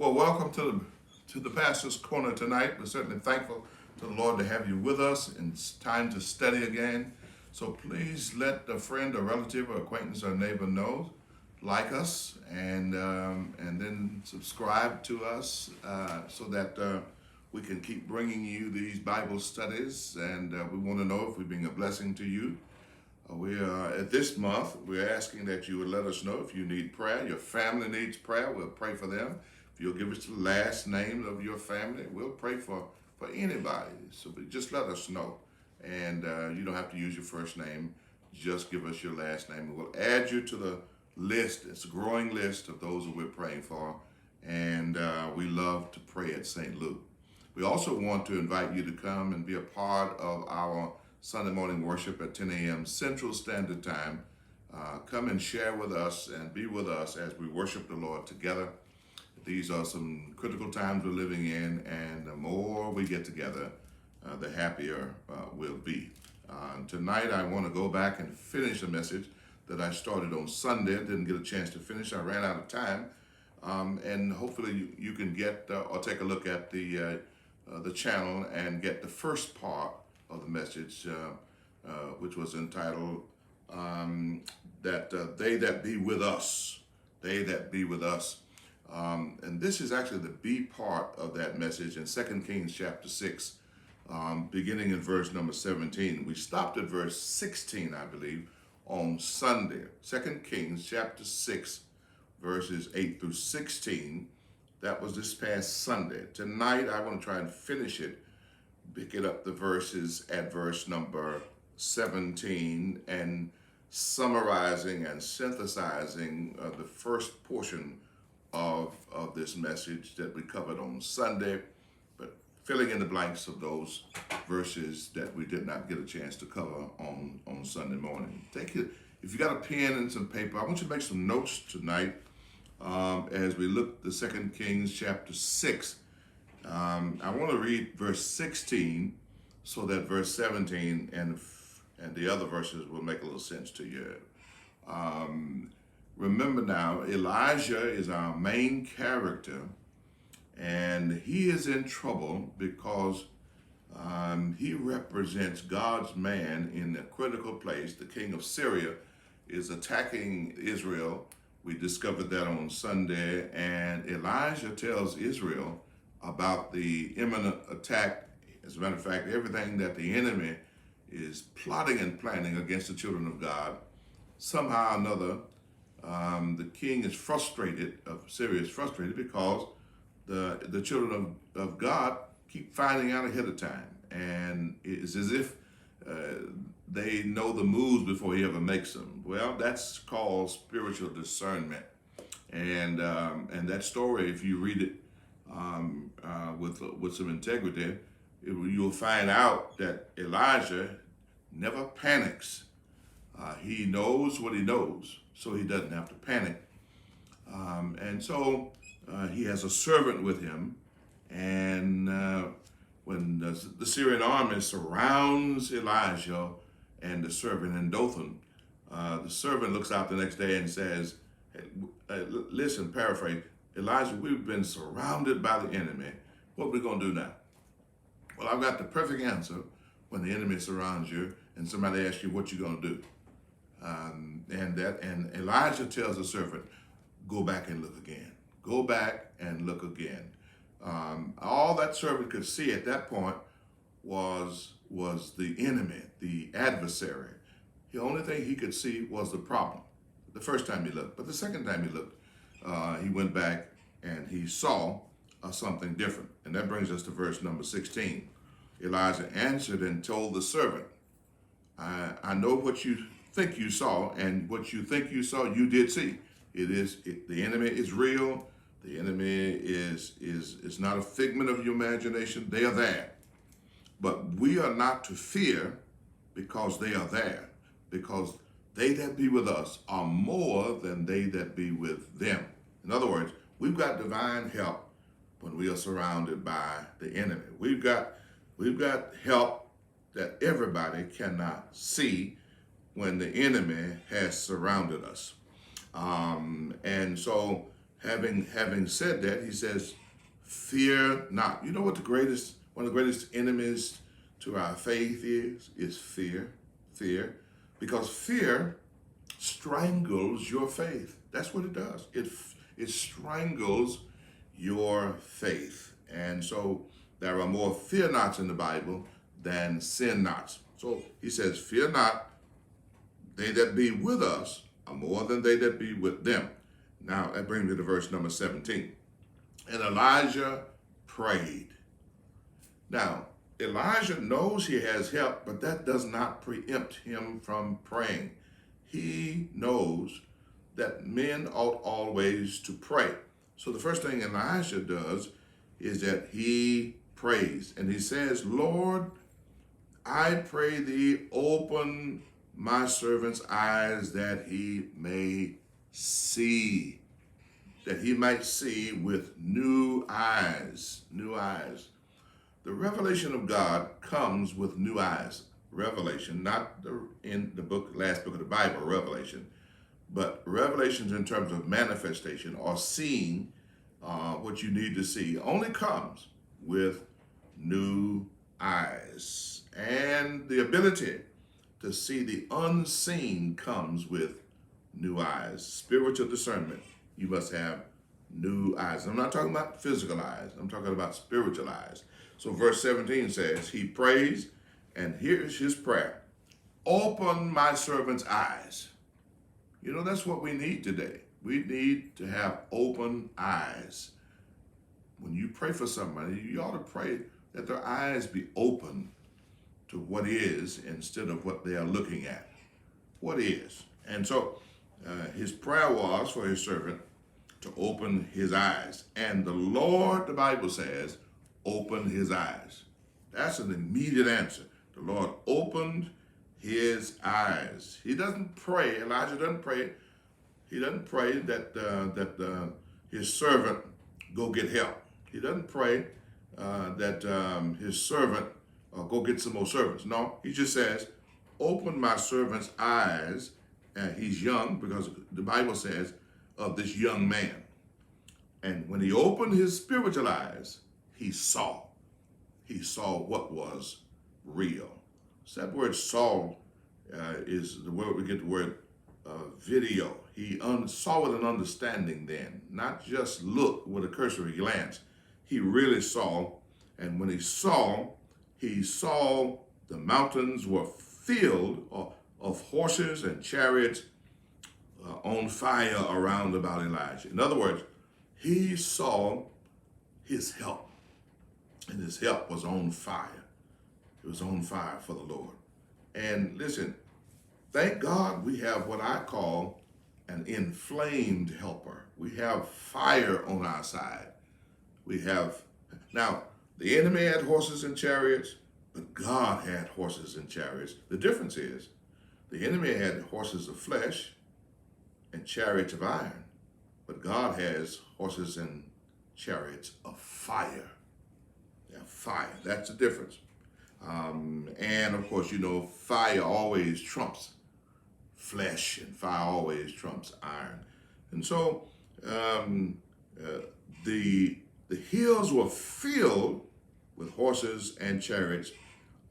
Well, welcome to the Pastor's Corner tonight. We're certainly thankful to the Lord to have you with us, and it's time to study again. So please let a friend, or relative, or acquaintance, or neighbor know, like us, and then subscribe to us so that we can keep bringing you these Bible studies. And we want to know if we're being a blessing to you. We are at this month. We're asking that you would let us know if you need prayer. Your family needs prayer. We'll pray for them. If you'll give us the last name of your family, we'll pray for anybody. So just let us know, and you don't have to use your first name. Just give us your last name, and we'll add you to the list. It's a growing list of those that we're praying for, and we love to pray at St. Luke. We also want to invite you to come and be a part of our Sunday morning worship at 10 a.m. Central Standard Time. Come and share with us and be with us as we worship the Lord together. These are some critical times we're living in, and the more we get together, the happier we'll be. Tonight I want to go back and finish a message that I started on Sunday. Didn't get a chance to finish. I ran out of time. And hopefully you can get or take a look at the channel and get the first part of the message, which was entitled They That Be With Us. They That Be With Us. And this is actually the B part of that message in 2 Kings chapter 6, beginning in verse number 17. We stopped at verse 16, I believe, on Sunday. 2 Kings chapter 6, verses 8 through 16. That was this past Sunday. Tonight, I want to try and finish it, pick it up the verses at verse number 17, and summarizing and synthesizing the first portion of this message that we covered on Sunday, but filling in the blanks of those verses that we did not get a chance to cover on Sunday morning. Take it, if you got a pen and some paper, I want you to make some notes tonight as we look at 2 Kings chapter 6. I want to read verse 16 so that verse 17 and the other verses will make a little sense to you. Remember now, Elijah is our main character, and he is in trouble because he represents God's man in a critical place. The king of Syria is attacking Israel. We discovered that on Sunday, and Elijah tells Israel about the imminent attack. As a matter of fact, everything that the enemy is plotting and planning against the children of God, somehow or another, the king is frustrated, of Syria is frustrated because the children of God keep finding out ahead of time. And it's as if they know the moves before he ever makes them. Well, that's called spiritual discernment. And that story, if you read it with some integrity, you'll find out that Elijah never panics. He knows what he knows, so he doesn't have to panic. And so he has a servant with him, and when the Syrian army surrounds Elijah and the servant in Dothan, the servant looks out the next day and says, hey, listen, paraphrase, Elijah, we've been surrounded by the enemy. What are we going to do now? Well, I've got the perfect answer when the enemy surrounds you and somebody asks you what you're going to do. And Elijah tells the servant, go back and look again. Go back and look again. All that servant could see at that point was the enemy, the adversary. The only thing he could see was the problem. The first time he looked, but the second time he looked, he went back and he saw something different. And that brings us to verse number 16. Elijah answered and told the servant, I know what you think you saw, and what you think you saw, you did see. The enemy is real. The enemy is not a figment of your imagination. They are there. But we are not to fear because they are there, because they that be with us are more than they that be with them. In other words, we've got divine help when we are surrounded by the enemy. We've got help that everybody cannot see when the enemy has surrounded us. And so having said that, he says, fear not. You know what one of the greatest enemies to our faith is fear. Fear. Because fear strangles your faith. That's what it does. It strangles your faith. And so there are more fear nots in the Bible than sin nots. So he says, fear not, they that be with us are more than they that be with them. Now that brings me to verse number 17. And Elijah prayed. Now, Elijah knows he has help, but that does not preempt him from praying. He knows that men ought always to pray. So the first thing Elijah does is that he prays. And he says, Lord, I pray thee, open my servant's eyes that he may see. That he might see with new eyes. New eyes. The revelation of God comes with new eyes. Revelation, not in the last book of the Bible, Revelation, but revelations in terms of manifestation or seeing what you need to see only comes with new eyes. And the ability to see the unseen comes with new eyes. Spiritual discernment. You must have new eyes. I'm not talking about physical eyes. I'm talking about spiritual eyes. So verse 17 says, he prays, and here's his prayer. Open my servant's eyes. You know, that's what we need today. We need to have open eyes. When you pray for somebody, you ought to pray that their eyes be open to what is instead of what they are looking at. What is. And so his prayer was for his servant to open his eyes. And the Lord, the Bible says, opened his eyes. That's an immediate answer. The Lord opened his eyes. He doesn't pray. Elijah doesn't pray. He doesn't pray that his servant go get help. He doesn't pray that his servant go get some more servants. No, he just says, open my servant's eyes. And he's young because the Bible says of this young man. And when he opened his spiritual eyes, he saw. He saw what was real. So that word saw is the word we get the word video. He saw with an understanding then, not just look with a cursory glance. He really saw, and when he saw the mountains were filled of horses and chariots on fire around about Elijah. In other words, he saw his help, and his help was on fire. It was on fire for the Lord. And listen, thank God we have what I call an inflamed helper. We have fire on our side. Now, the enemy had horses and chariots, but God had horses and chariots. The difference is, the enemy had horses of flesh and chariots of iron, but God has horses and chariots of fire. Yeah, fire, that's the difference. And of course, you know, fire always trumps flesh, and fire always trumps iron. And so the hills were filled with horses and chariots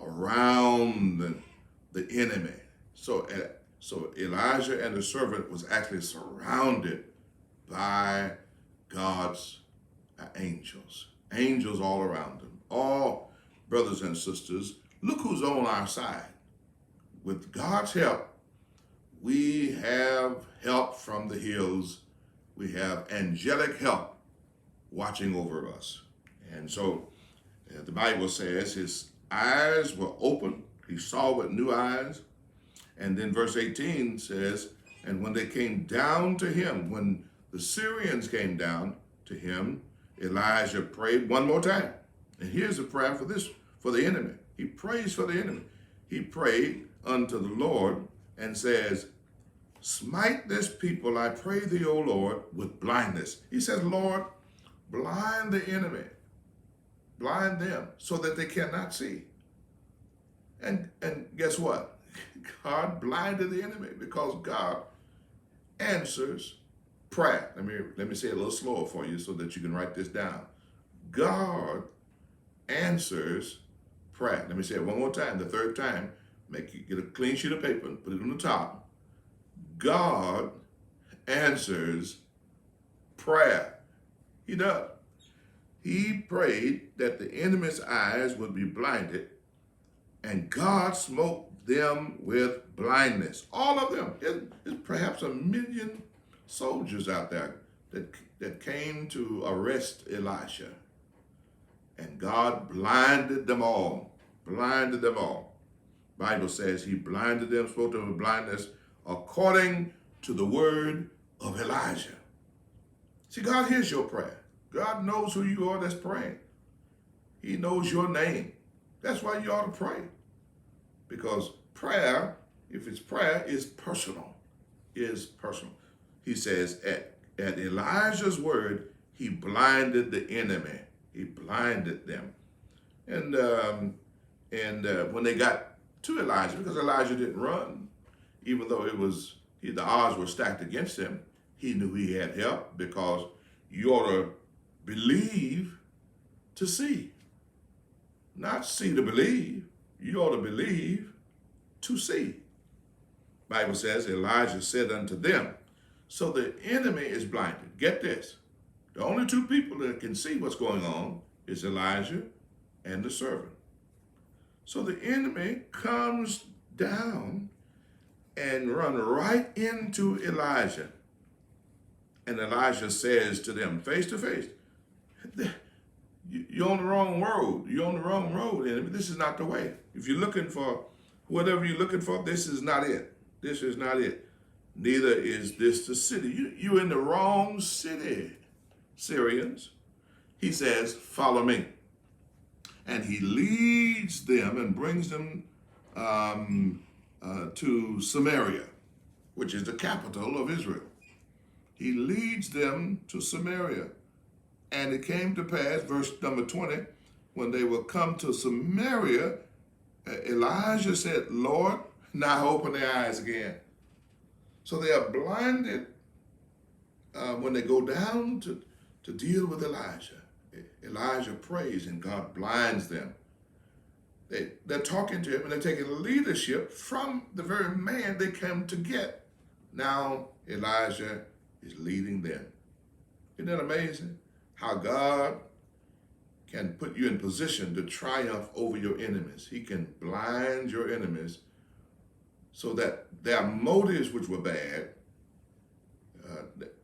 around the enemy. So Elijah and the servant was actually surrounded by God's angels all around them. All brothers and sisters, look who's on our side. With God's help, we have help from the hills. We have angelic help watching over us. And so the Bible says his eyes were open. He saw with new eyes. And then verse 18 says, and when they came down to him, when the Syrians came down to him, Elijah prayed one more time. And here's a prayer for the enemy. He prays for the enemy. He prayed unto the Lord and says, smite this people, I pray thee, O Lord, with blindness. He says, Lord, blind the enemy. Blind them so that they cannot see. And guess what? God blinded the enemy because God answers prayer. Let me say it a little slower for you so that you can write this down. God answers prayer. Let me say it one more time, the third time. Get a clean sheet of paper and put it on the top. God answers prayer. He does. He prayed that the enemy's eyes would be blinded, and God smote them with blindness. All of them. There's perhaps 1 million soldiers out there that came to arrest Elisha. And God blinded them all. Blinded them all. Bible says he blinded them, spoke to them with blindness, according to the word of Elijah. See, God hears your prayer. God knows who you are that's praying. He knows your name. That's why you ought to pray. Because prayer, if it's prayer, is personal. Is personal. He says, at Elijah's word, he blinded the enemy. He blinded them. And when they got to Elijah, because Elijah didn't run, even though the odds were stacked against him, he knew he had help, because you ought to believe to see. Not see to believe. You ought to believe to see. Bible says, Elijah said unto them, so the enemy is blinded. Get this. The only two people that can see what's going on is Elijah and the servant. So the enemy comes down and run right into Elijah. And Elijah says to them, face to face, you're on the wrong road. You're on the wrong road, enemy. This is not the way. If you're looking for whatever you're looking for, this is not it. This is not it. Neither is this the city. You're in the wrong city, Syrians. He says, follow me. And he leads them and brings them to Samaria, which is the capital of Israel. He leads them to Samaria. And it came to pass, verse number 20, when they will come to Samaria, Elijah said, Lord, now open their eyes again. So they are blinded when they go down to deal with Elijah. Elijah prays and God blinds them. They're talking to him and they're taking leadership from the very man they came to get. Now Elijah is leading them. Isn't that amazing? How God can put you in position to triumph over your enemies. He can blind your enemies so that their motives, which were bad,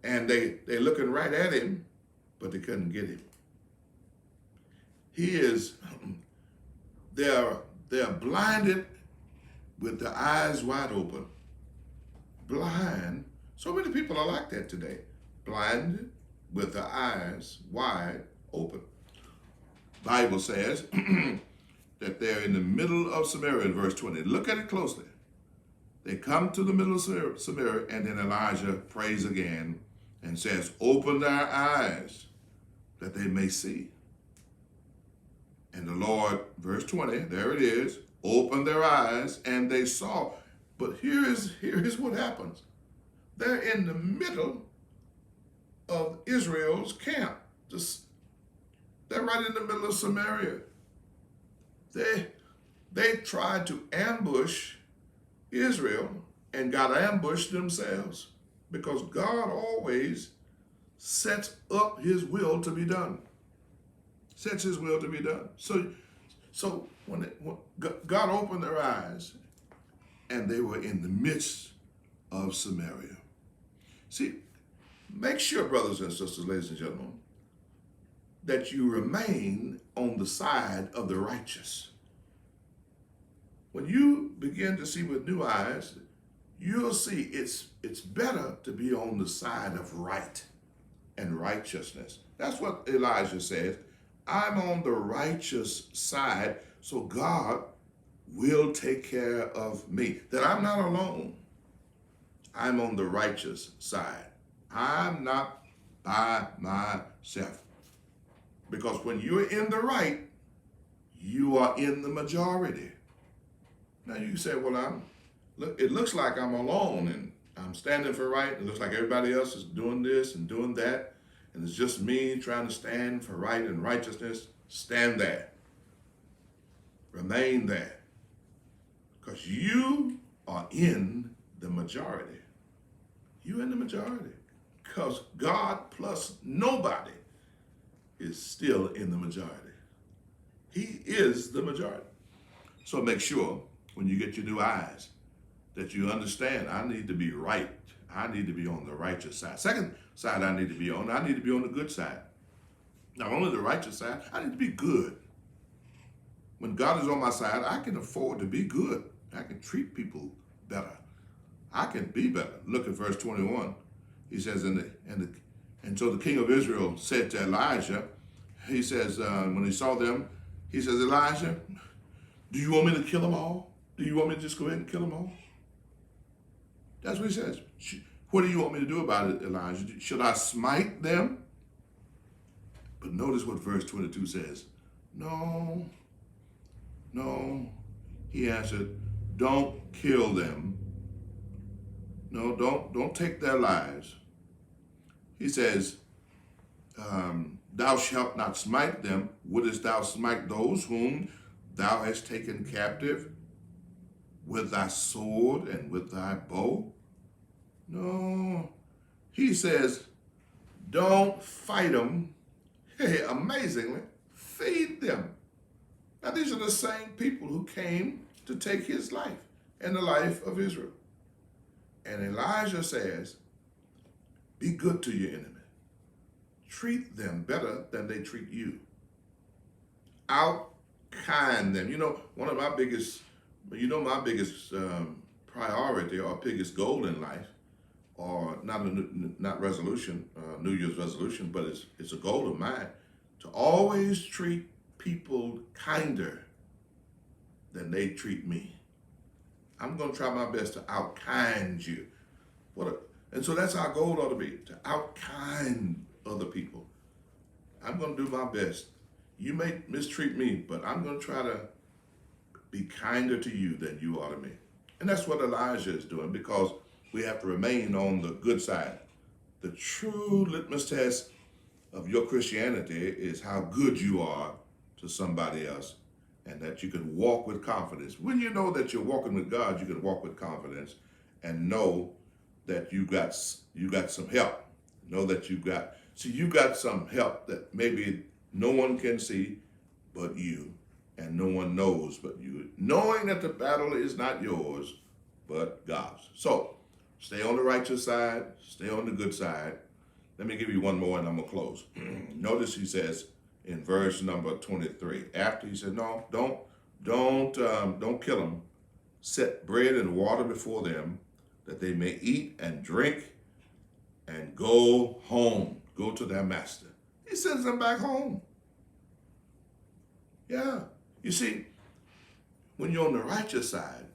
and they're looking right at him, but they couldn't get him. They're blinded with their eyes wide open. Blind. So many people are like that today. Blinded with their eyes wide open. Bible says that they're in the middle of Samaria in verse 20. Look at it closely. They come to the middle of Samaria, and then Elijah prays again and says, open their eyes that they may see. And the Lord, verse 20, there it is, opened their eyes and they saw. But here is what happens. They're in the middle of Israel's camp. They're right in the middle of Samaria. They tried to ambush Israel and got ambushed themselves, because God always sets up his will to be done. Sets his will to be done. So when God opened their eyes and they were in the midst of Samaria. See, make sure, brothers and sisters, ladies and gentlemen, that you remain on the side of the righteous. When you begin to see with new eyes, you'll see it's better to be on the side of right and righteousness. That's what Elijah says. I'm on the righteous side, so God will take care of me. That I'm not alone. I'm on the righteous side. I'm not by myself. Because when you're in the right, you are in the majority. Now you say, well, it looks like I'm alone, I'm standing for right. It looks like everybody else is doing this and doing that. And it's just me trying to stand for right and righteousness. Stand there. Remain there. Because you are in the majority. You're in the majority. Because God plus nobody is still in the majority. He is the majority. So make sure when you get your new eyes that you understand I need to be right. I need to be on the righteous side. Second side I need to be on the good side. Not only the righteous side, I need to be good. When God is on my side, I can afford to be good. I can treat people better. I can be better. Look at verse 21. He says, and so the king of Israel said to Elijah, he says, when he saw them, he says, Elijah, do you want me to kill them all? Do you want me to just go ahead and kill them all? That's what he says. What do you want me to do about it, Elijah? Should I smite them? But notice what verse 22 says. No. He answered, don't kill them. No, don't take their lives. He says, thou shalt not smite them. Wouldest thou smite those whom thou hast taken captive with thy sword and with thy bow? No. He says, don't fight them. Hey, amazingly, feed them. Now, these are the same people who came to take his life and the life of Israel. And Elijah says, be good to your enemy. Treat them better than they treat you. Out-kind them. You know, my biggest priority or biggest goal in life, or not resolution, New Year's resolution, but it's a goal of mine, to always treat people kinder than they treat me. I'm going to try my best to out-kind you. And so that's our goal ought to be, to out-kind other people. I'm going to do my best. You may mistreat me, but I'm going to try to be kinder to you than you are to me. And that's what Elijah is doing, because we have to remain on the good side. The true litmus test of your Christianity is how good you are to somebody else, and that you can walk with confidence. When you know that you're walking with God, you can walk with confidence and know that you got some help. Know that you got some help that maybe no one can see but you, and no one knows but you. Knowing that the battle is not yours, but God's. So, stay on the righteous side, stay on the good side. Let me give you one more and I'm gonna close. Notice he says in verse number 23, after he said, no, don't kill them. Set bread and water before them, that they may eat and drink and go home, go to their master. He sends them back home. Yeah. You see, when you're on the righteous side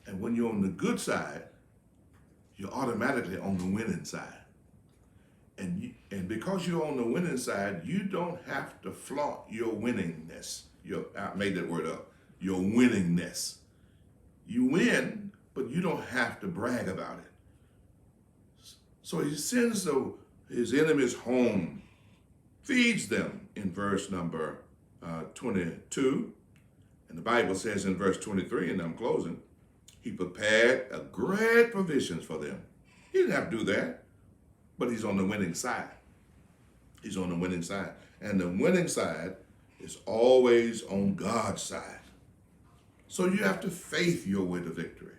and when you're on the good side, you're automatically on the winning side. And because you're on the winning side, you don't have to flaunt your winningness. I made that word up. Your winningness. You win, but you don't have to brag about it. So he sends his enemies home, feeds them in verse number 22. And the Bible says in verse 23, and I'm closing, he prepared a great provisions for them. He didn't have to do that, but he's on the winning side. He's on the winning side. And the winning side is always on God's side. So you have to faith your way to victory.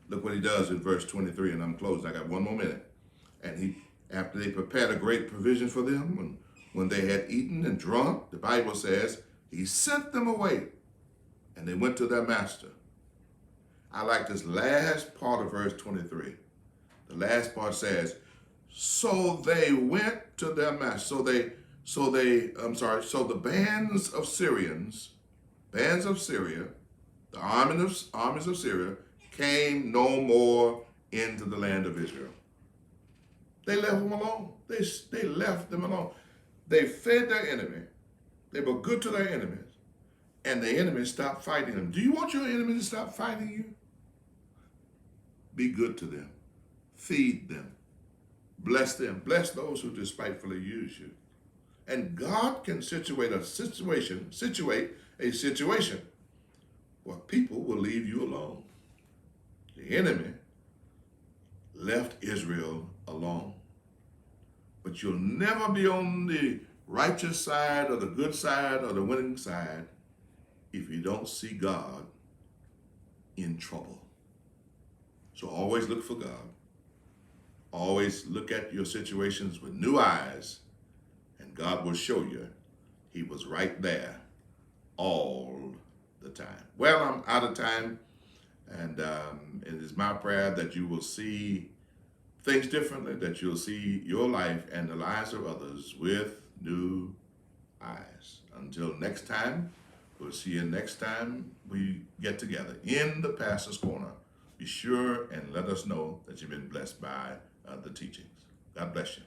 Look what he does in verse 23, and I'm closing. I got one more minute. And after they prepared a great provision for them, when they had eaten and drunk, the Bible says, he sent them away, and they went to their master. I like this last part of verse 23. The last part says, so they went to their master. So the bands of Syria, the armies of Syria, came no more into the land of Israel. They left them alone. They left them alone. They fed their enemy. They were good to their enemies. And the enemy stopped fighting them. Do you want your enemy to stop fighting you? Be good to them. feed them, bless them, bless those who despitefully use you. And God can situate a situation where people will leave you alone. The enemy left Israel alone. But you'll never be on the righteous side or the good side or the winning side if you don't see God in trouble. So always look for God. Always look at your situations with new eyes, and God will show you he was right there all the time. Well, I'm out of time, and it is my prayer that you will see things differently, that you'll see your life and the lives of others with new eyes. Until next time, we'll see you next time we get together in the Pastor's Corner. Be sure and let us know that you've been blessed by the teachings. God bless you.